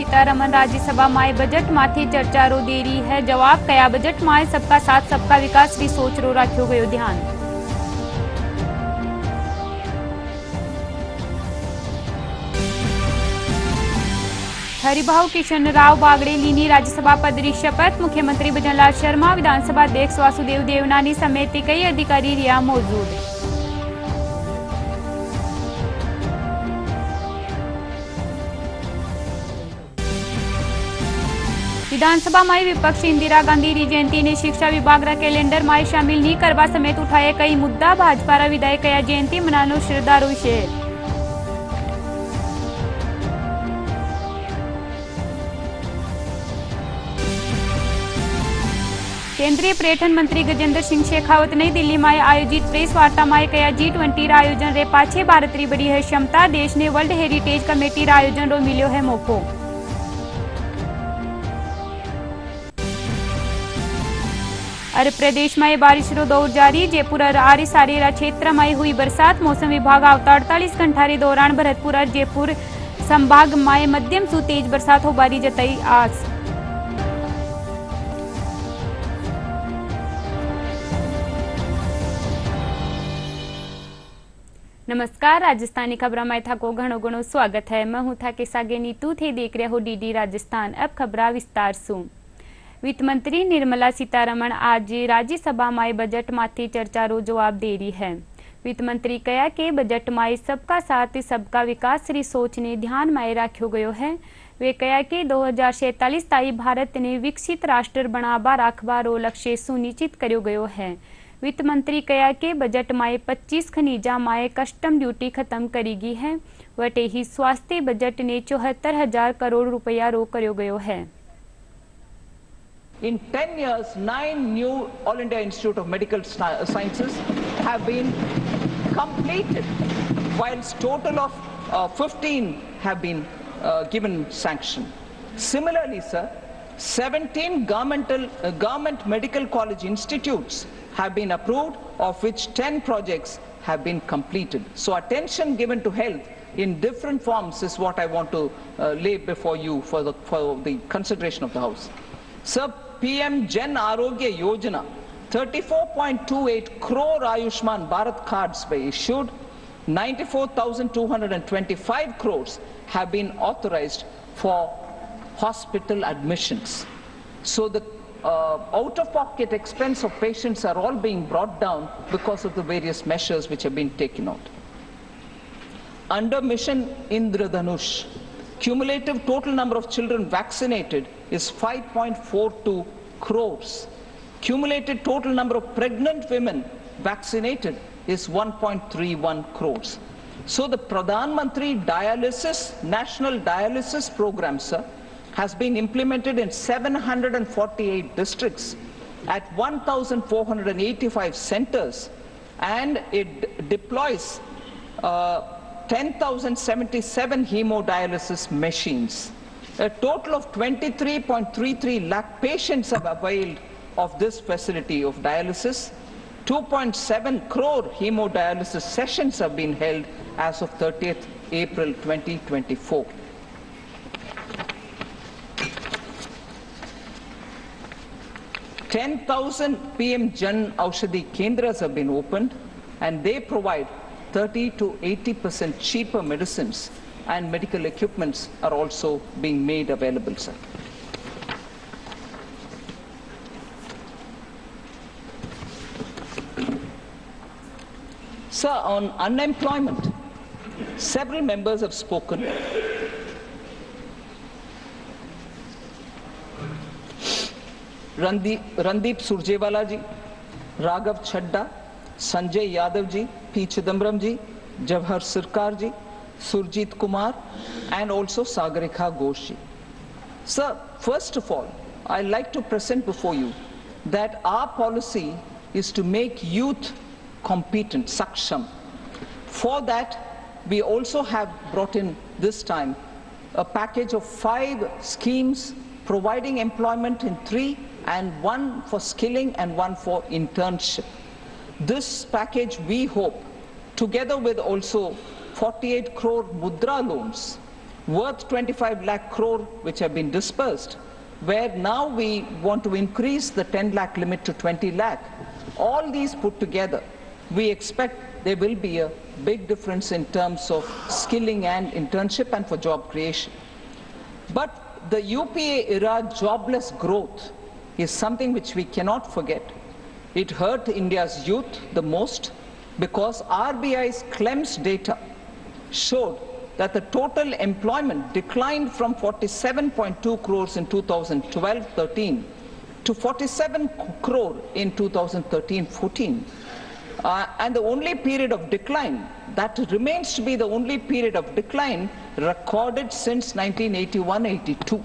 Sitharaman Rajya Sabha my budget माथे चर्चा रो दे रही है जवाब कया बजट माय सबका साथ सबका विकास री सोच रो राख्यो गयो ध्यान। हरिभाऊ किशन राव बागड़े लीनी राज्यसभा पद री शपथ मुख्यमंत्री भजनलाल शर्मा विधानसभा अध्यक्ष वासुदेव देवनानी समेत कई अधिकारी रिया मौजूद। विधानसभा में विपक्ष इंदिरा गांधी री जयंती ने शिक्षा विभाग रा कैलेंडर में शामिल नहीं करवा समेत उठाए कई मुद्दा भाजपा रा विधायक कया जयंती मनानो श्रद्धा रो विषय। केंद्रीय पर्यटन मंत्री गजेंद्र सिंह शेखावत नई दिल्ली में आयोजित प्रेस वार्ता में कया G20 रा आयोजन रे पाछे भारत री बड़ी है क्षमता देश ने वर्ल्ड हेरिटेज कमेटी रा आयोजन रो मिलो है मौको। अरे प्रदेश में बारिश रो दौर जारी जयपुर और आरी सारेरा क्षेत्र में हुई बरसात मौसम विभाग आवता 48 घंटा रे दौरान भरतपुर और जयपुर संभाग में मध्यम सु तेज बरसात हो बारी जताई आस। नमस्कार राजस्थानी खबर में था को घणो घणो स्वागत है। मैं हूं था के सागे नीतू थे देख रहे हो डीडी राजस्थान। अब खबरा विस्तार सु। वित्त मंत्री निर्मला सीतारमण आज राज्यसभा में बजट माथी चर्चा रो जवाब दे रही है। वित्त मंत्री कहा कि बजट में सबका साथ सबका विकास री सोच ने ध्यान में राख्यो गयो है। वे कहा कि 2047 ताई भारत ने विकसित राष्ट्र बनावा राखवा रो लक्ष्य सुनिश्चित करो गयो है। वित्त मंत्री कहा कि बजट में 25 खनिजा में कस्टम ड्यूटी खत्म करेगी है। वटे ही स्वास्थ्य बजट ने 74,000 करोड़ रुपया रो करो गयो है। In 10 years, 9 new All India Institute of Medical Sciences have been completed, whilst total of 15 have been given sanction. Similarly, sir, 17 government medical college institutes have been approved, of which 10 projects have been completed. So attention given to health in different forms is what I want to lay before you for the consideration of the House. Sir, PM Jan Arogya Yojana, 34.28 crore Ayushman Bharat cards were issued, 94,225 crores have been authorized for hospital admissions. So the out-of-pocket expense of patients are all being brought down because of the various measures which have been taken out. Under Mission Indradhanush, cumulative total number of children vaccinated is 5.42 crores. Cumulative total number of pregnant women vaccinated is 1.31 crores. So the Pradhan Mantri Dialysis, National Dialysis Program, sir, has been implemented in 748 districts at 1,485 centers, and it deploys 10,077 hemodialysis machines. A total of 23.33 lakh patients have availed of this facility of dialysis. 2.7 crore hemodialysis sessions have been held as of 30th April 2024. "10,000 PM Jan Aushadhi Kendras have been opened, and they provide 30 to 80% cheaper medicines, and medical equipments are also being made available, sir. Sir, on unemployment, several members have spoken. Randeep Surjewala ji, Raghav Chadda, Sanjay Yadav ji, P. Chidambaram ji, Jawahar Sirkar ji, Surjit Kumar, and also Sagarika Ghosh ji. Sir, first of all, I'd like to present before you that our policy is to make youth competent, saksham. For that, we also have brought in this time a package of 5 schemes providing employment in 3, and 1 for skilling and 1 for internship. This package, we hope, together with also 48 crore mudra loans, worth 25 lakh crore which have been dispersed, where now we want to increase the 10 lakh limit to 20 lakh. All these put together, we expect there will be a big difference in terms of skilling and internship and for job creation. But the UPA era jobless growth is something which we cannot forget. It hurt India's youth the most because RBI's CLEMS data showed that the total employment declined from 47.2 crores in 2012-13 to 47 crore in 2013-14. And the only period of decline, that remains to be the only period of decline recorded since 1981-82.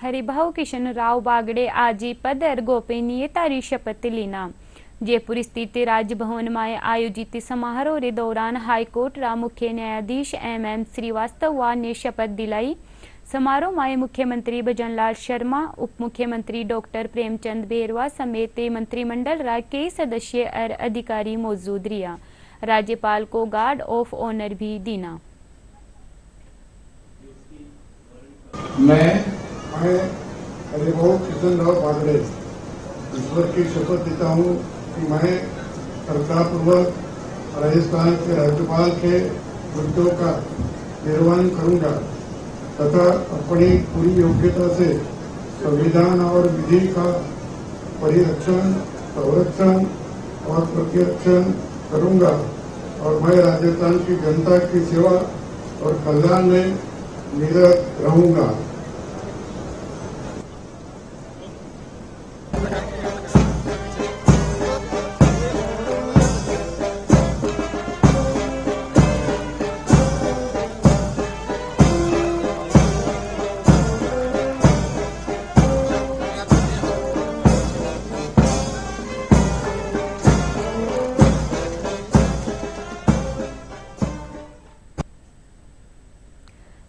Haribhau Kishanrao Bagde आजी पद और गोपनीयता शपथ लीना। जयपुर स्थित राजभवन में आयोजित समारोह के दौरान हाईकोर्ट रा मुख्य न्यायाधीश MM श्रीवास्तव ने शपथ दिलाई। समारोह में मुख्यमंत्री भजनलाल शर्मा, उप मुख्यमंत्री डॉक्टर प्रेमचंद बेरवा समेत मंत्रिमंडल रा कई सदस्य और अधिकारी मौजूद रिया। राज्यपाल को गार्ड ऑफ ऑनर भी दीना। मैं हरिभाऊ किशनराव बागड़े ईश्वर की शपथ देता हूँ कि मैं श्रद्धापूर्वक राजस्थान के राज्यपाल के मुद्दों का निर्वहन करूंगा तथा अपनी पूरी योग्यता से संविधान और विधि का परिरक्षण, संरक्षण और प्रतिरक्षण करूंगा और मैं राजस्थान की जनता की सेवा और कल्याण में निरत रहूंगा।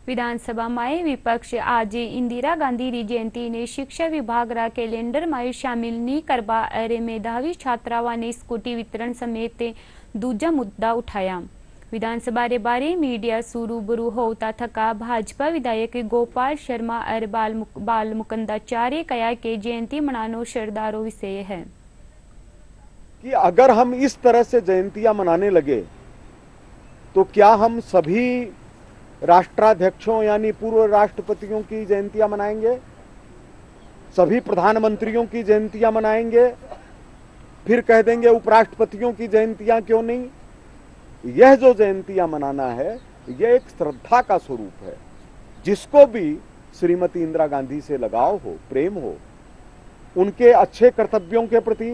विधानसभा में विपक्ष आज इंदिरा गांधी री जयंती ने शिक्षा विभाग रा कैलेंडर में शामिल नहीं करवा और मेधावी छात्रावां ने स्कूटी वितरण समेत दूजा मुद्दा उठाया। विधानसभा रे बारे मीडिया से रूबरू होता थका भाजपा विधायक गोपाल शर्मा और बाल मुकुंदाचार्य कहा कि जयंती मनानो श्रद्धारो विषय है कि अगर हम इस तरह से जयंतियां मनाने लगे तो क्या हम सभी राष्ट्राध्यक्षों यानी पूर्व राष्ट्रपतियों की जयंतियां मनाएंगे, सभी प्रधानमंत्रियों की जयंतियां मनाएंगे, फिर कह देंगे उपराष्ट्रपतियों की जयंतियां क्यों नहीं। यह जो जयंतियां मनाना है यह एक श्रद्धा का स्वरूप है। जिसको भी श्रीमती इंदिरा गांधी से लगाव हो, प्रेम हो, उनके अच्छे कर्तव्यों के प्रति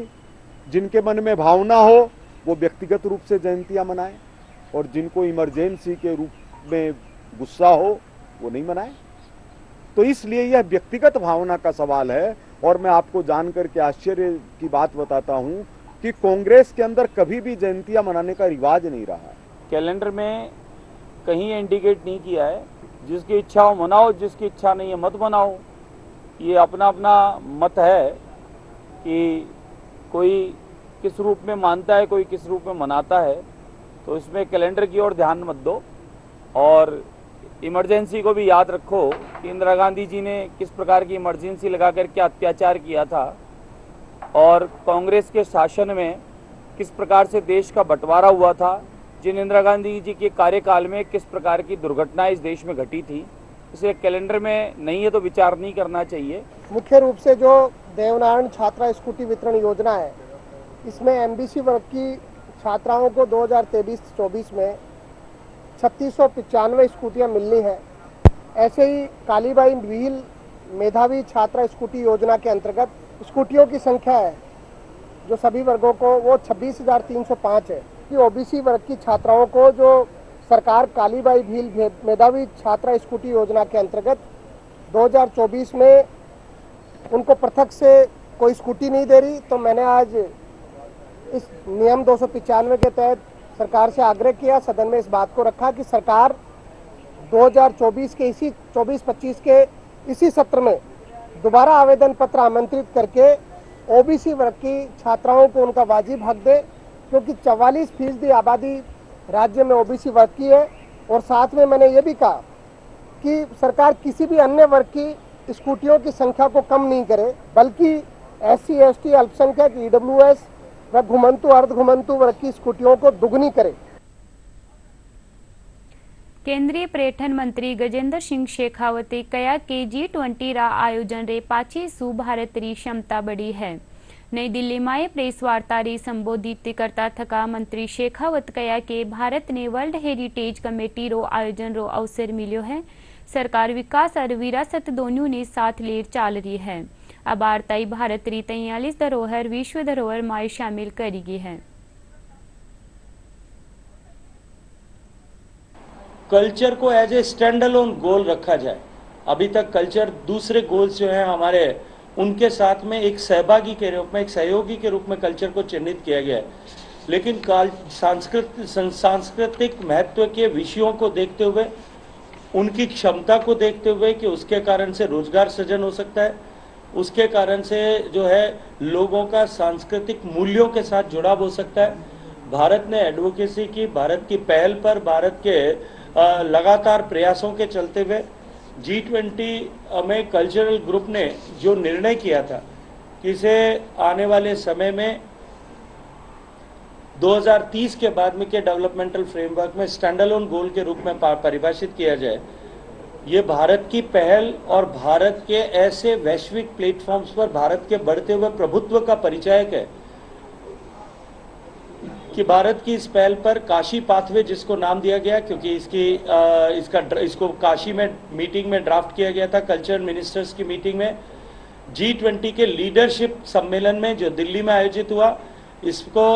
जिनके मन में भावना हो वो व्यक्तिगत रूप से जयंतियां मनाएं और जिनको इमरजेंसी के रूप में गुस्सा हो वो नहीं मनाए। तो इसलिए यह व्यक्तिगत भावना का सवाल है। और मैं आपको जानकर के आश्चर्य की बात बताता हूं कि कांग्रेस के अंदर कभी भी जयंतियां मनाने का रिवाज नहीं रहा। कैलेंडर में कहीं इंडिकेट नहीं किया है, जिसकी इच्छा हो मनाओ, जिसकी इच्छा नहीं है मत मनाओ। ये अपना अपना मत है कि कोई किस रूप में मानता है, कोई किस रूप में मनाता है। तो इसमें कैलेंडर की ओर ध्यान मत दो और इमरजेंसी को भी याद रखो कि इंदिरा गांधी जी ने किस प्रकार की इमरजेंसी लगा करके अत्याचार किया था और कांग्रेस के शासन में किस प्रकार से देश का बंटवारा हुआ था, जिन इंदिरा गांधी जी के कार्यकाल में किस प्रकार की दुर्घटनाएं इस देश में घटी थी। इसलिए कैलेंडर में नहीं है तो विचार नहीं करना चाहिए। मुख्य रूप से जो देवनारायण छात्रा स्कूटी वितरण योजना है, इसमें एमबीसी वर्ग की छात्राओं को 2023-24 में 3695 स्कूटियां मिलनी है। ऐसे ही कालीबाई व्हील मेधावी छात्रा स्कूटी योजना के अंतर्गत स्कूटियों की संख्या है जो सभी वर्गों को वो 26,305 है। कि ओबीसी वर्ग की छात्राओं को जो सरकार कालीबाई व्हील मेधावी छात्रा स्कूटी योजना के अंतर्गत 2024 में उनको पृथक से कोई स्कूटी नहीं दे रही, तो मैंने आज इस नियम 295 के तहत सरकार से आग्रह किया, सदन में इस बात को रखा कि सरकार 2024 के इसी 24-25 के इसी सत्र में दोबारा आवेदन पत्र आमंत्रित करके ओबीसी वर्ग की छात्राओं को उनका वाजिब हक दे, क्योंकि 44% आबादी राज्य में ओबीसी वर्ग की है और साथ में मैंने ये भी कहा कि सरकार किसी भी अन्य वर्ग की स्कूटियों की संख्या को कम नहीं करे, बल्कि SC ST अल्पसंख्यक EWS व घुमंतु अर्ध घुमंतु वर्ग की स्कूटियों को दुगनी करे। केंद्रीय पर्यटन मंत्री गजेंद्र सिंह शेखावते कहा कि G20 रा आयोजन रे पाछी सु भारत री क्षमता बड़ी है। नई दिल्ली में प्रेस वार्ता री संबोधित करता थका मंत्री शेखावत कहा कि भारत ने वर्ल्ड हेरिटेज कमेटी रो आयोजन रो अवसर मिलो है। सरकार विकास और विरासत दोनों ने साथ ले चाल रही है। अब वार्ताई भारत री 43 धरोहर विश्व धरोहर में शामिल करेगी है। कल्चर को एज ए स्टैंड अलोन गोल रखा जाए। अभी तक कल्चर दूसरे गोल्स जो हैं हमारे, उनके साथ में एक सहभागी के रूप में, एक सहयोगी के रूप में कल्चर को चिन्हित किया गया है। लेकिन सांस्कृतिक महत्व के विषयों को देखते हुए, उनकी क्षमता को देखते हुए कि उसके कारण से रोजगार सृजन हो सकता है, उसके कारण से जो है लोगों का सांस्कृतिक मूल्यों के साथ जुड़ाव हो सकता है, भारत ने एडवोकेसी की, भारत की पहल पर, भारत के लगातार प्रयासों के चलते हुए G20 में कल्चरल ग्रुप ने जो निर्णय किया था कि इसे आने वाले समय में 2030 के बाद में के डेवलपमेंटल फ्रेमवर्क में स्टैंड अलोन गोल के रूप में परिभाषित किया जाए, ये भारत की पहल और भारत के ऐसे वैश्विक प्लेटफॉर्म्स पर भारत के बढ़ते हुए प्रभुत्व का परिचायक है कि भारत की इस पहल पर काशी पाथवे, जिसको नाम दिया गया क्योंकि इसको काशी में मीटिंग में ड्राफ्ट किया गया था, कल्चर मिनिस्टर्स की मीटिंग में, G20 के लीडरशिप सम्मेलन में जो दिल्ली में आयोजित हुआ, इसको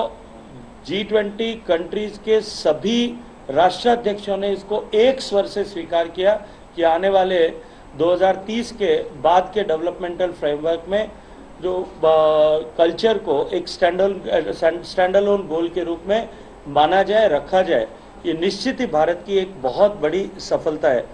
G20 कंट्रीज के सभी राष्ट्राध्यक्षों ने इसको एक स्वर से स्वीकार किया कि आने वाले 2030 के बाद के डेवलपमेंटल फ्रेमवर्क में जो कल्चर को एक स्टैंड अलोन गोल के रूप में माना जाए, रखा जाए। ये निश्चित ही भारत की एक बहुत बड़ी सफलता है।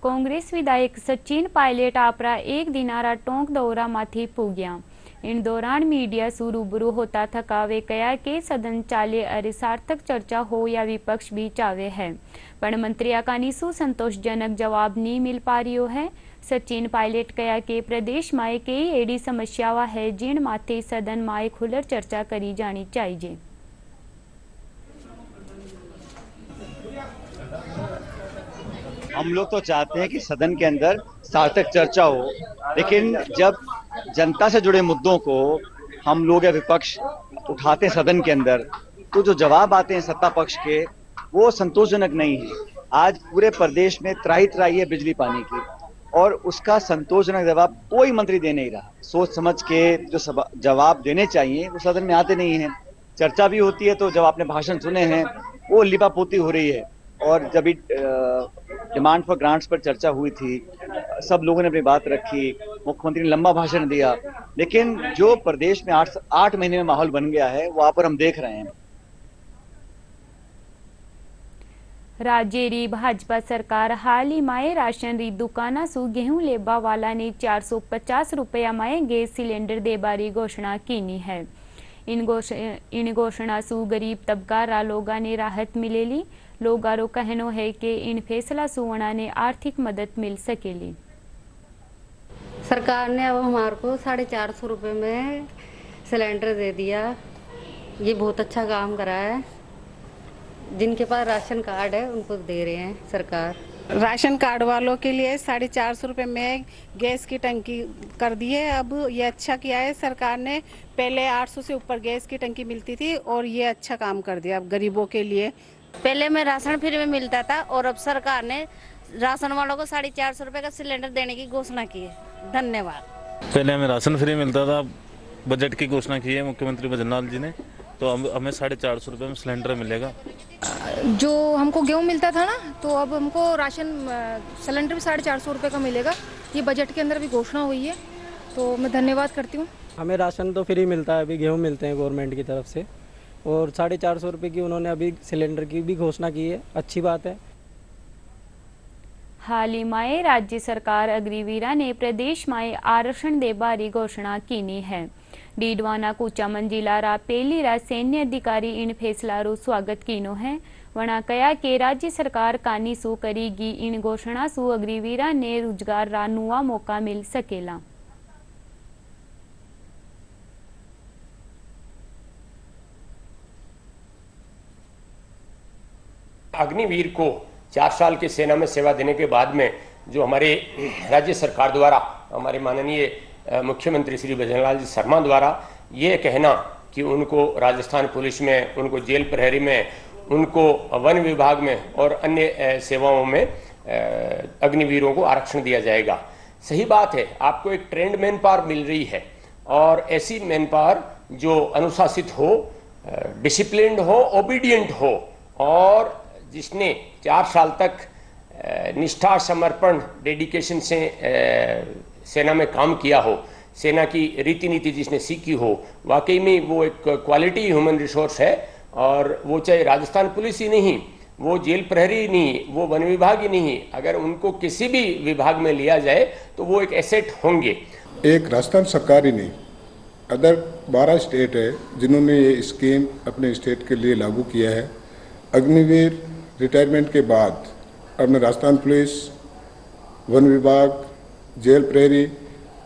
कांग्रेस विधायक सचिन पायलट आपरा एक दिनारा टोंक दौरा माथी पूग्या। इन दौरान मीडिया से रूबरू होता थका वे कहा कि सदन चाले अरे सार्थक चर्चा हो या विपक्ष भी चावे है, पर मंत्री आकानी सुसंतोषजनक जवाब नहीं मिल पा रही है। सचिन पायलट कहा कि प्रदेश में कई एडी समस्यावा है जिन माथे सदन में खुलर चर्चा करी जानी चाहिए। हम लोग तो चाहते हैं कि सदन के अंदर सार्थक चर्चा हो, लेकिन जब जनता से जुड़े मुद्दों को हम लोग या विपक्ष उठाते हैं सदन के अंदर, तो जो जवाब आते हैं सत्ता पक्ष के वो संतोषजनक नहीं है। आज पूरे प्रदेश में त्राही त्राही है बिजली पानी की, और उसका संतोषजनक जवाब कोई मंत्री दे नहीं रहा। सोच समझ के जो जवाब देने चाहिए वो सदन में आते नहीं हैं। चर्चा भी होती है तो जब आपने भाषण सुने हैं वो लिपापोती हो रही है। और जब डिमांड फॉर ग्रांट्स पर चर्चा हुई थी, सब लोगों ने अपनी बात रखी, मुख्यमंत्री ने लंबा भाषण दिया, लेकिन जो प्रदेश में 8 महीने में माहौल बन गया है वहां पर हम देख रहे हैं। राज्य री भाजपा सरकार हाल ही में राशन री दुकाना सु गेहूं लेबा वाला ने 450 रुपया में गैस सिलेंडर देबारी घोषणा की है। इन घोषणा सु गरीब तबका रा लोगा ने राहत मिलेली। लोगारो कहनो है कि इन फैसला सुवना ने आर्थिक मदद मिल सकेली। सरकार ने अब हमारे को 450 रुपये में सिलेंडर दे दिया। ये बहुत अच्छा काम करा है। जिनके पास राशन कार्ड है उनको दे रहे हैं सरकार। राशन कार्ड वालों के लिए 450 रुपये में गैस की टंकी कर दी है। अब ये अच्छा किया है सरकार ने। पहले 800 से ऊपर गैस की टंकी मिलती थी और ये अच्छा काम कर दिया अब गरीबों के लिए। पहले में राशन फ्री में मिलता था और अब सरकार ने राशन वालों को 450 रुपये का सिलेंडर देने की घोषणा की है। धन्यवाद। पहले हमें राशन फ्री मिलता था, बजट की घोषणा की है मुख्यमंत्री भजनलाल जी ने, तो हमें 450 रुपये में सिलेंडर मिलेगा। जो हमको गेहूं मिलता था ना, तो अब हमको राशन सिलेंडर भी 450 रुपये का मिलेगा। ये बजट के अंदर भी घोषणा हुई है, तो मैं धन्यवाद करती हूँ। हमें राशन तो फ्री मिलता है, अभी गेहूं मिलते हैं गवर्नमेंट की तरफ से, और 450 रुपये की उन्होंने अभी सिलेंडर की भी घोषणा की है, अच्छी बात है। हाल ही में राज्य सरकार अग्निवीरा ने प्रदेश में आरक्षण देबारी घोषणा की है। डीडवाना कूचा मंजिला रा पहली रा सैन्य अधिकारी इन फैसला रो स्वागत कीनो है। वणा कया के राज्य सरकार कानी सू करेगी इन घोषणा सू अग्निवीरा ने रोजगार रा नुआ मौका मिल सकेला। अग्निवीर को 4 साल की सेना में सेवा देने के बाद में जो हमारे राज्य सरकार द्वारा हमारे माननीय मुख्यमंत्री श्री भजनलाल जी शर्मा द्वारा ये कहना कि उनको राजस्थान पुलिस में, उनको जेल प्रहरी में, उनको वन विभाग में और अन्य सेवाओं में अग्निवीरों को आरक्षण दिया जाएगा, सही बात है। आपको एक ट्रेंड मैन पावर मिल रही है और ऐसी मैन पावर जो अनुशासित हो, डिसिप्लिन्ड हो, ओबीडियंट हो और जिसने 4 साल तक निष्ठा, समर्पण, डेडिकेशन से सेना में काम किया हो, सेना की रीति नीति जिसने सीखी हो, वाकई में वो एक क्वालिटी ह्यूमन रिसोर्स है। और वो चाहे राजस्थान पुलिस ही नहीं, वो जेल प्रहरी ही नहीं, वो वन विभाग ही नहीं, अगर उनको किसी भी विभाग में लिया जाए तो वो एक एसेट होंगे। एक राजस्थान सरकार ही नहीं, अदर 12 स्टेट है जिन्होंने ये स्कीम अपने स्टेट के लिए लागू किया है। अग्निवीर रिटायरमेंट के बाद अपने राजस्थान पुलिस, वन विभाग, जेल प्रहरी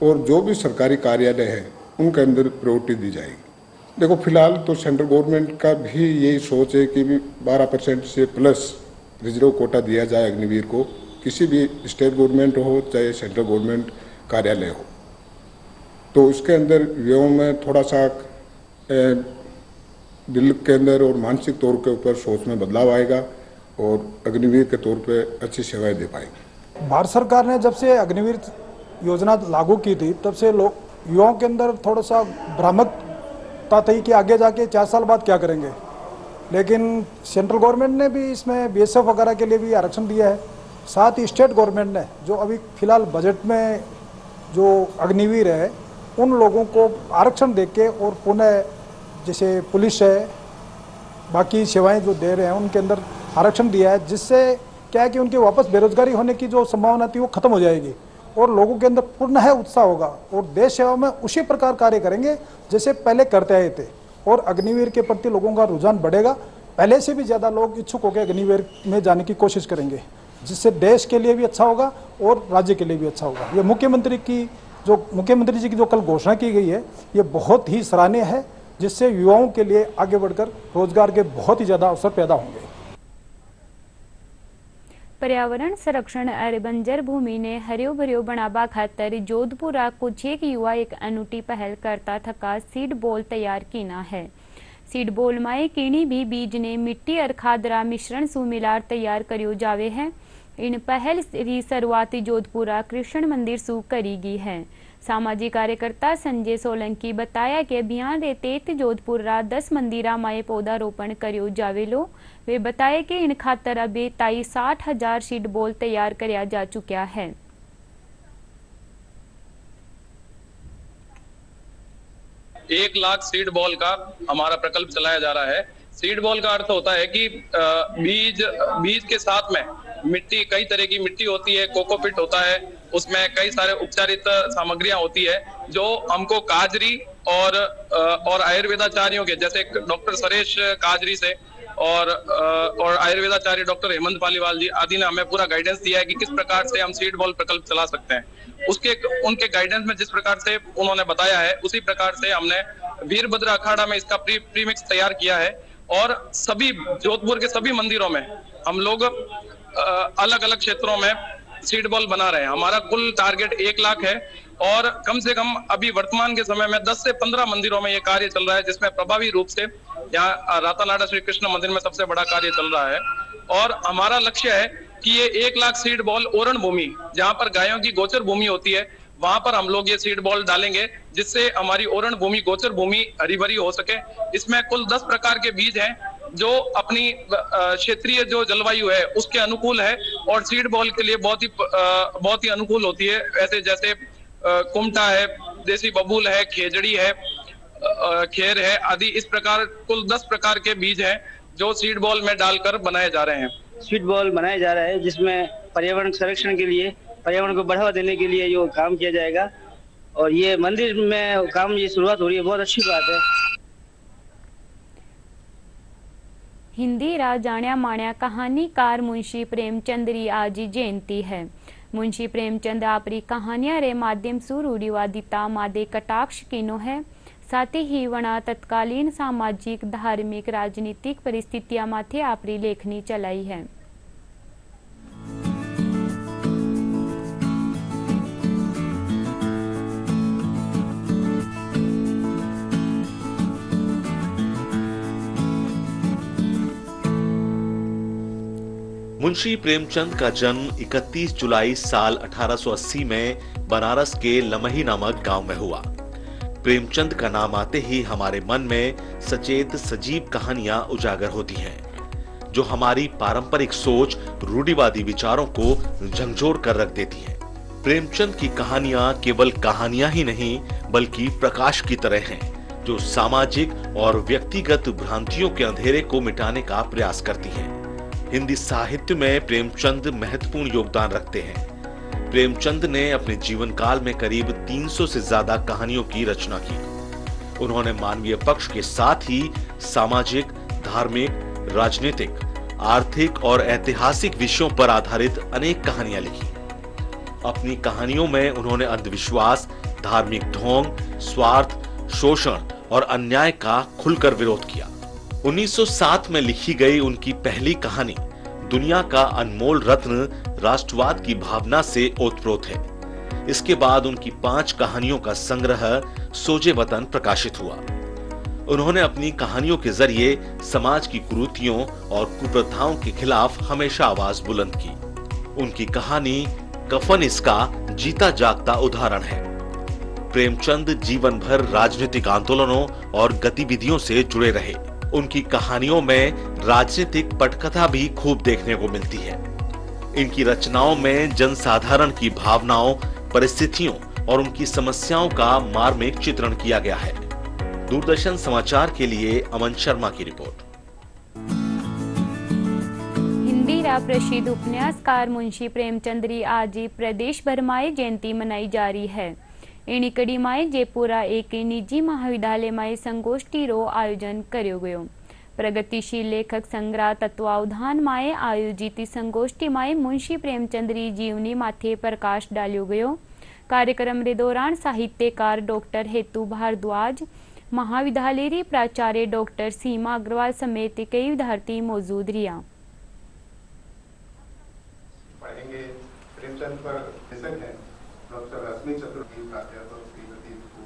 और जो भी सरकारी कार्यालय है उनके अंदर प्रायोरिटी दी जाएगी। देखो, फिलहाल तो सेंट्रल गवर्नमेंट का भी यही सोच है कि भी 12% से प्लस रिजर्व कोटा दिया जाए अग्निवीर को, किसी भी स्टेट गवर्नमेंट हो चाहे सेंट्रल गवर्नमेंट कार्यालय हो। तो इसके अंदर युवाओं में थोड़ा सा दिल के अंदर और मानसिक तौर के ऊपर सोच में बदलाव आएगा और अग्निवीर के तौर पे अच्छी सेवाएं दे पाएंगे। भारत सरकार ने जब से अग्निवीर योजना लागू की थी तब से लोग युवाओं के अंदर थोड़ा सा भ्रामकता थी कि आगे जाके 4 साल बाद क्या करेंगे, लेकिन सेंट्रल गवर्नमेंट ने भी इसमें बीएसएफ वगैरह के लिए भी आरक्षण दिया है। साथ ही स्टेट गवर्नमेंट ने जो अभी फिलहाल बजट में जो अग्निवीर है उन लोगों को आरक्षण देके और पुनः जैसे पुलिस है, बाकी सेवाएं जो दे रहे हैं उनके अंदर आरक्षण दिया है, जिससे क्या है कि उनके वापस बेरोजगारी होने की जो संभावना थी वो खत्म हो जाएगी और लोगों के अंदर पूर्ण है उत्साह होगा और देश सेवा में उसी प्रकार कार्य करेंगे जैसे पहले करते आए थे और अग्निवीर के प्रति लोगों का रुझान बढ़ेगा। पहले से भी ज़्यादा लोग इच्छुक होकर अग्निवीर में जाने की कोशिश करेंगे, जिससे देश के लिए भी अच्छा होगा और राज्य के लिए भी अच्छा होगा। ये मुख्यमंत्री जी की जो कल घोषणा की गई है ये बहुत ही सराहनीय है, जिससे युवाओं के लिए आगे बढ़कर रोजगार के बहुत ही ज़्यादा अवसर पैदा होंगे। पर्यावरण संरक्षण और बंजर भूमि ने हरियो भरियो बनावा खातर जोधपुर कुछ एक युवा एक अनूठी पहल करता थका सीड बॉल तैयार कीना है। सीड बॉल माए कीणी भी बीज ने मिट्टी और खादरा मिश्रण सु मिलार तैयार करियो जावे है। इन पहल की शुरुआत जोधपुरा कृष्ण मंदिर सु करी गई है। सामाजिक कार्यकर्ता संजय सोलंकी बताया कि अभियान रे तेत जोधपुर रा 10 मंदिरा माए पौधारोपण करियो जावेलो। वे बताए कि इन खातर अभी 60,000 सीड बॉल तैयार करया जा चुका है। 1 लाख सीड बॉल का हमारा प्रकल्प चलाया जा रहा है। सीड बॉल का अर्थ होता है कि बीज के साथ में मिट्टी, कई तरह की मिट्टी होती है, कोकोपिट होता है, उसमें कई सारे उपचारित सामग्रियां होती है जो हमको काजरी और आयुर्वेदाचार्यों के जैसे डॉक्टर सुरेश काजरी से और आयुर्वेदाचार्य डॉक्टर हेमंत पालीवाल जी आदि ने हमें पूरा गाइडेंस दिया है कि किस प्रकार से हम सीड बॉल प्रकल्प चला सकते हैं। उनके गाइडेंस में जिस प्रकार से उन्होंने बताया है उसी प्रकार से हमने वीरभद्र अखाड़ा में इसका प्रीमिक्स तैयार किया है और सभी जोधपुर के सभी मंदिरों में हम लोग अलग अलग क्षेत्रों में सीड बॉल बना रहे हैं। हमारा कुल टारगेट 1 लाख है और कम से कम अभी वर्तमान के समय में 10 से 15 मंदिरों में ये कार्य चल रहा है, जिसमें प्रभावी रूप से यहाँ रातानाडा श्री कृष्ण मंदिर में सबसे बड़ा कार्य चल रहा है। और हमारा लक्ष्य है कि ये 1 लाख सीड बॉल ओरण भूमि, जहाँ पर गायों की गोचर भूमि होती है, वहां पर हम लोग ये सीड बॉल डालेंगे, जिससे हमारी ओरण भूमि, गोचर भूमि हरी भरी हो सके। इसमें कुल 10 प्रकार के बीज हैं जो अपनी क्षेत्रीय जो जलवायु है उसके अनुकूल है और सीड बॉल के लिए बहुत ही अनुकूल होती है। ऐसे जैसे कुमटा है, देसी बबूल है, खेजड़ी है, खेर है आदि। इस प्रकार कुल 10 प्रकार के बीज हैं जो सीड बॉल में डालकर बनाए जा रहे हैं। सीड बॉल बनाया जा रहा है जिसमें पर्यावरण संरक्षण के लिए, पर्यावरण को बढ़ावा देने के लिए जो काम किया जाएगा और ये मंदिर में काम ये शुरुआत हो रही है, बहुत अच्छी बात है। हिंदी रा जाण्या माण्या कहानीकार मुंशी प्रेमचंद री आज जयंती है। मुंशी प्रेमचंद आपरी कहानियां रे माध्यम सु रूढ़िवादिता मादे कटाक्ष किनो है। साथ ही वणा तत्कालीन सामाजिक धार्मिक राजनीतिक परिस्थितियां माथे आपरी लेखनी चलाई है। मुंशी प्रेमचंद का जन्म 31 जुलाई साल 1880 में बनारस के लमही नामक गांव में हुआ। प्रेमचंद का नाम आते ही हमारे मन में सचेत सजीव कहानियां उजागर होती हैं, जो हमारी पारंपरिक सोच, रूढ़िवादी विचारों को झंझोर कर रख देती हैं। प्रेमचंद की कहानियां केवल कहानियां ही नहीं, बल्कि प्रकाश की तरह हैं, जो सामाजिक और व्यक्तिगत भ्रांतियों के अंधेरे को मिटाने का प्रयास करती हैं। हिंदी साहित्य में प्रेमचंद महत्वपूर्ण योगदान रखते हैं। प्रेमचंद ने अपने जीवन काल में करीब 300 से ज्यादा कहानियों की रचना की। उन्होंने मानवीय पक्ष के साथ ही सामाजिक, धार्मिक, राजनीतिक, आर्थिक और ऐतिहासिक विषयों पर आधारित अनेक कहानियां लिखी। अपनी कहानियों में उन्होंने अंधविश्वास, धार्मिक ढोंग, स्वार्थ, शोषण और अन्याय का खुलकर विरोध किया। 1907 में लिखी गई उनकी पहली कहानी दुनिया का अनमोल रत्न राष्ट्रवाद की भावना से ओतप्रोत है। इसके बाद उनकी 5 कहानियों का संग्रह सोजे वतन प्रकाशित हुआ। उन्होंने अपनी कहानियों के जरिए समाज की कुरीतियों और कुप्रथाओं के खिलाफ हमेशा आवाज बुलंद की। उनकी कहानी कफन इसका जीता जागता उदाहरण है। प्रेमचंद जीवन भर राजनीतिक आंदोलनों और गतिविधियों से जुड़े रहे। उनकी कहानियों में राजनीतिक पटकथा भी खूब देखने को मिलती है। इनकी रचनाओं में जनसाधारण की भावनाओं, परिस्थितियों और उनकी समस्याओं का मार्मिक चित्रण किया गया है। दूरदर्शन समाचार के लिए अमन शर्मा की रिपोर्ट। हिंदी रा प्रसिद्ध उपन्यासकार मुंशी प्रेमचंद री आज प्रदेश भर में जयंती मनाई जा रही है। एनी कड़ी में जयपुरा एक निजी महाविद्यालय में संगोष्ठी रो आयोजन कर्यो गयो। प्रगतिशील लेखक संग्रह तत्वावधान में आयोजित संगोष्ठी में मुंशी प्रेमचंद री जीवनी माथे प्रकाश डाल्यो गयो। कार्यक्रम रे दौरान साहित्यकार डॉक्टर हेतु भारद्वाज, महाविद्यालय री प्राचार्य डॉक्टर सीमा अग्रवाल समेत कई विद्यार्थी मौजूद रिया।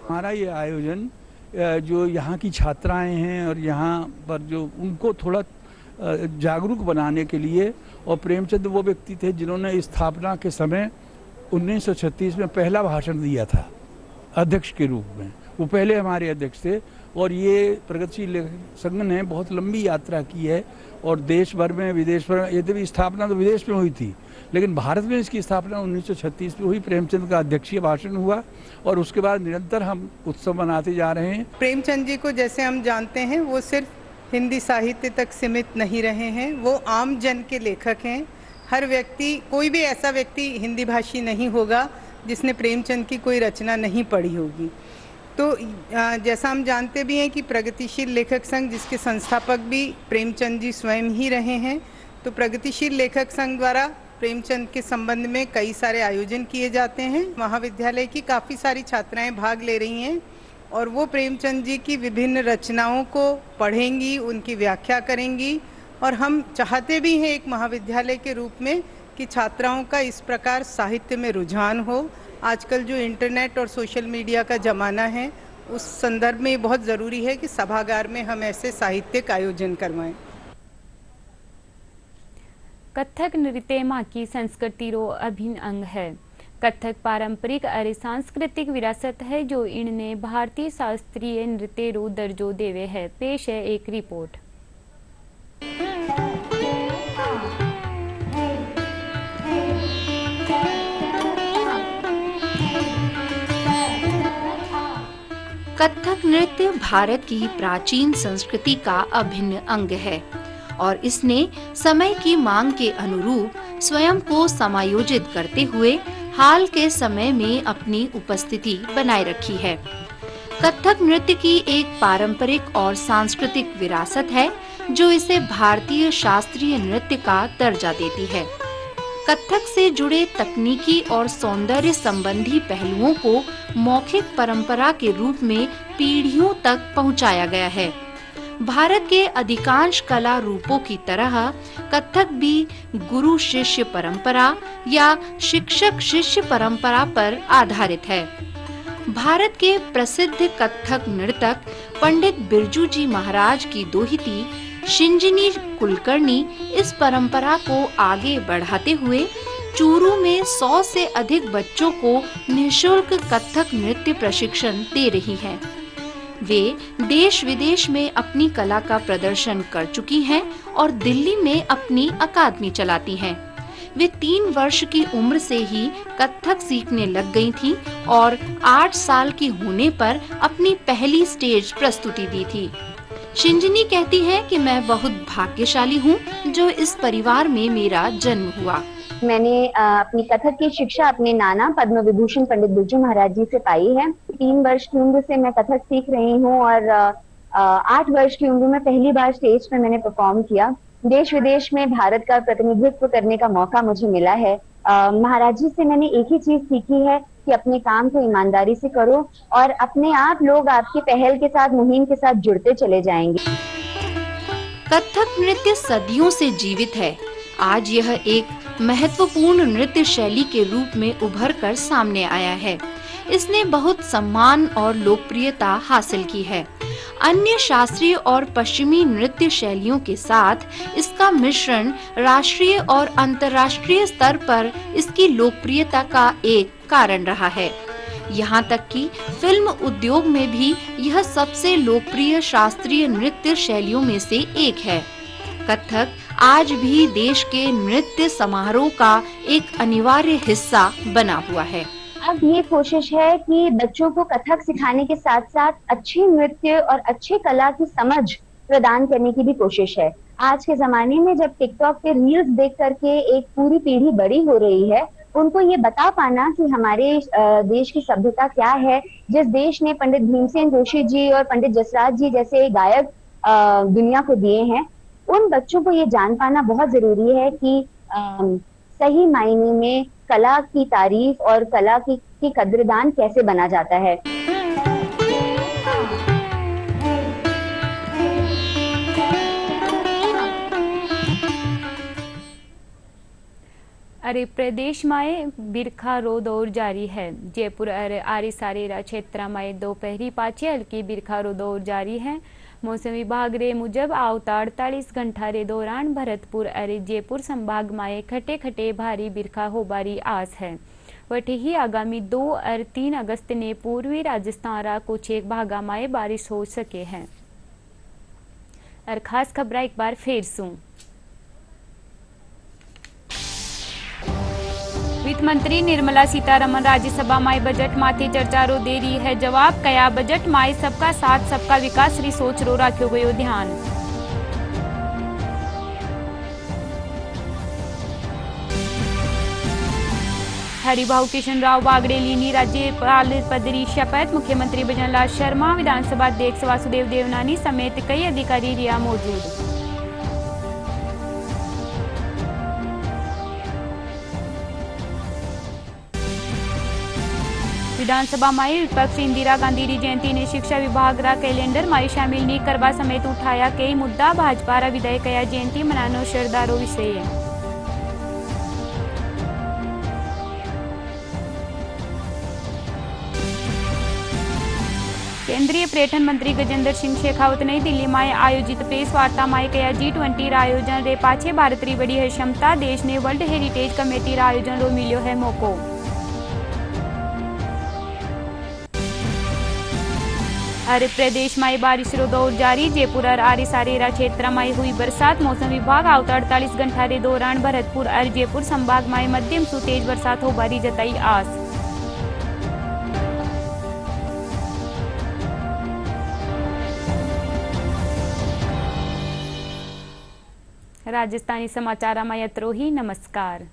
हमारा ये आयोजन जो यहाँ की छात्राएं हैं और यहाँ पर जो उनको थोड़ा जागरूक बनाने के लिए, और प्रेमचंद वो व्यक्ति थे जिन्होंने स्थापना के समय 1936 में पहला भाषण दिया था अध्यक्ष के रूप में। वो पहले हमारे अध्यक्ष थे और ये प्रगतिशील लेखक संघ ने बहुत लंबी यात्रा की है और देश भर में, विदेश भर में, यद्यपि स्थापना तो विदेश में हुई थी लेकिन भारत में इसकी स्थापना 1936 में हुई। प्रेमचंद का अध्यक्षीय भाषण हुआ और उसके बाद निरंतर हम उत्सव मनाते जा रहे हैं। प्रेमचंद जी को जैसे हम जानते हैं वो सिर्फ हिंदी साहित्य तक सीमित नहीं रहे हैं, वो आम जन के लेखक हैं। हर व्यक्ति, कोई भी ऐसा व्यक्ति हिंदी भाषी नहीं होगा जिसने प्रेमचंद की कोई रचना नहीं पढ़ी होगी। तो जैसा हम जानते भी हैं कि प्रगतिशील लेखक संघ, जिसके संस्थापक भी प्रेमचंद जी स्वयं ही रहे हैं, तो प्रगतिशील लेखक संघ द्वारा प्रेमचंद के संबंध में कई सारे आयोजन किए जाते हैं। महाविद्यालय की काफ़ी सारी छात्राएं भाग ले रही हैं और वो प्रेमचंद जी की विभिन्न रचनाओं को पढ़ेंगी, उनकी व्याख्या करेंगी। और हम चाहते भी हैं एक महाविद्यालय के रूप में कि छात्राओं का इस प्रकार साहित्य में रुझान हो। आजकल जो इंटरनेट और सोशल मीडिया का ज़माना है, उस संदर्भ में बहुत ज़रूरी है कि सभागार में हम ऐसे साहित्यिक आयोजन करवाएं। कथक नृत्य माँ की संस्कृति रो अभिन्न अंग है। कथक पारंपरिक और सांस्कृतिक विरासत है जो इनने भारतीय शास्त्रीय नृत्य रो दर्जो देवे है। पेश है एक रिपोर्ट। कथक नृत्य भारत की प्राचीन संस्कृति का अभिन्न अंग है और इसने समय की मांग के अनुरूप स्वयं को समायोजित करते हुए हाल के समय में अपनी उपस्थिति बनाए रखी है। कथक नृत्य की एक पारंपरिक और सांस्कृतिक विरासत है जो इसे भारतीय शास्त्रीय नृत्य का दर्जा देती है। कथक से जुड़े तकनीकी और सौंदर्य संबंधी पहलुओं को मौखिक परंपरा के रूप में पीढ़ियों तक पहुंचाया गया है। भारत के अधिकांश कला रूपों की तरह कथक भी गुरु शिष्य परंपरा या शिक्षक शिष्य परंपरा पर आधारित है। भारत के प्रसिद्ध कथक नर्तक पंडित बिरजू जी महाराज की दोहिती शिंजिनी कुलकर्णी इस परंपरा को आगे बढ़ाते हुए चूरू में 100 से अधिक बच्चों को निःशुल्क कथक नृत्य प्रशिक्षण दे रही हैं। वे देश विदेश में अपनी कला का प्रदर्शन कर चुकी हैं और दिल्ली में अपनी अकादमी चलाती हैं। वे 3 वर्ष की उम्र से ही कथक सीखने लग गई थीं और 8 साल की होने पर अपनी पहली स्टेज प्रस्तुति दी थी। शिंजिनी कहती हैं कि मैं बहुत भाग्यशाली हूँ जो इस परिवार में मेरा जन्म हुआ। मैंने अपनी कथक की शिक्षा अपने नाना पद्म विभूषण पंडित बिरजू महाराज जी से पाई है। 3 वर्ष की उम्र से मैं कथक सीख रही हूँ और 8 वर्ष की उम्र में पहली बार स्टेज पे मैंने परफॉर्म किया। देश विदेश में भारत का प्रतिनिधित्व करने का मौका मुझे मिला है। महाराज जी से मैंने एक ही चीज सीखी है कि अपने काम को ईमानदारी से करो और अपने आप लोग आपकी पहल के साथ, मुहिम के साथ जुड़ते चले जाएंगे। कथक नृत्य सदियों से जीवित है। आज यह एक महत्वपूर्ण नृत्य शैली के रूप में उभर कर सामने आया है। इसने बहुत सम्मान और लोकप्रियता हासिल की है। अन्य शास्त्रीय और पश्चिमी नृत्य शैलियों के साथ इसका मिश्रण राष्ट्रीय और अंतर्राष्ट्रीय स्तर पर इसकी लोकप्रियता का एक कारण रहा है। यहाँ तक कि फिल्म उद्योग में भी यह सबसे लोकप्रिय शास्त्रीय नृत्य शैलियों में से एक है। कथक आज भी देश के नृत्य समारोह का एक अनिवार्य हिस्सा बना हुआ है। अब ये कोशिश है कि बच्चों को कथक सिखाने के साथ साथ अच्छी नृत्य और अच्छी कला की समझ प्रदान करने की भी कोशिश है। आज के जमाने में जब टिकटॉक पे रील्स देख करके एक पूरी पीढ़ी बड़ी हो रही है, उनको ये बता पाना कि हमारे देश की सभ्यता क्या है, जिस देश ने पंडित भीमसेन जोशी जी और पंडित जसराज जी जैसे गायक दुनिया को दिए हैं, उन बच्चों को ये जान पाना बहुत जरूरी है कि सही मायने में कला की तारीफ और कला की कद्रदान कैसे बना जाता है। अरे प्रदेश में बिरखा रो दौर जारी है। जयपुर आरी सारेरा क्षेत्र में दोपहरी 5 हल्की बिरखा रो दौर जारी है। मौसम विभाग रे मुजब आवता 48 घंटा रे दौरान भरतपुर अरे जयपुर संभाग में खटे खटे भारी बिरखा होबारी आस है। वटे ही आगामी 2 और 3 अगस्त ने पूर्वी राजस्थान रा कुछ एक भागा में बारिश हो सके हैं। और खास खबर एक बार फिर सुन। वित्त मंत्री निर्मला सीतारमण राज्यसभा में बजट माथे चर्चा रो दे रही है जवाब। कया बजट में सबका साथ सबका विकास री सोच रो रखो गयो ध्यान। हरिभाऊ किशन राव बागड़े लीनी राज्यपाल पदरी शपथ। मुख्यमंत्री भजनलाल शर्मा, विधानसभा अध्यक्ष वासुदेव देवनानी समेत कई अधिकारी रिया मौजूद। विधानसभा में विपक्ष इंदिरा गांधी री जयंती ने शिक्षा विभाग रा कैलेंडर में शामिल नहीं करवा समेत उठाया कई मुद्दा। भाजपा रा विधायक कया जयंती मनानो श्रद्धारो विषय। केंद्रीय पर्यटन मंत्री गजेंद्र सिंह शेखावत नई दिल्ली में आयोजित प्रेस वार्ता में कया G20 रा आयोजन रे पाछे भारत री बड़ी है क्षमता। देश ने वर्ल्ड हेरिटेज कमेटी रा आयोजन रो मिलो है मौको। अरे प्रदेश में बारिश रो दौर जारी। जयपुर और आरी सारेरा क्षेत्र में हुई बरसात। मौसम विभाग आवता 48 घंटा रे दौरान भरतपुर और जयपुर संभाग में मध्यम सु तेज बरसात हो बारी जताई आस। राजस्थानी समाचार में यत्रो ही। नमस्कार।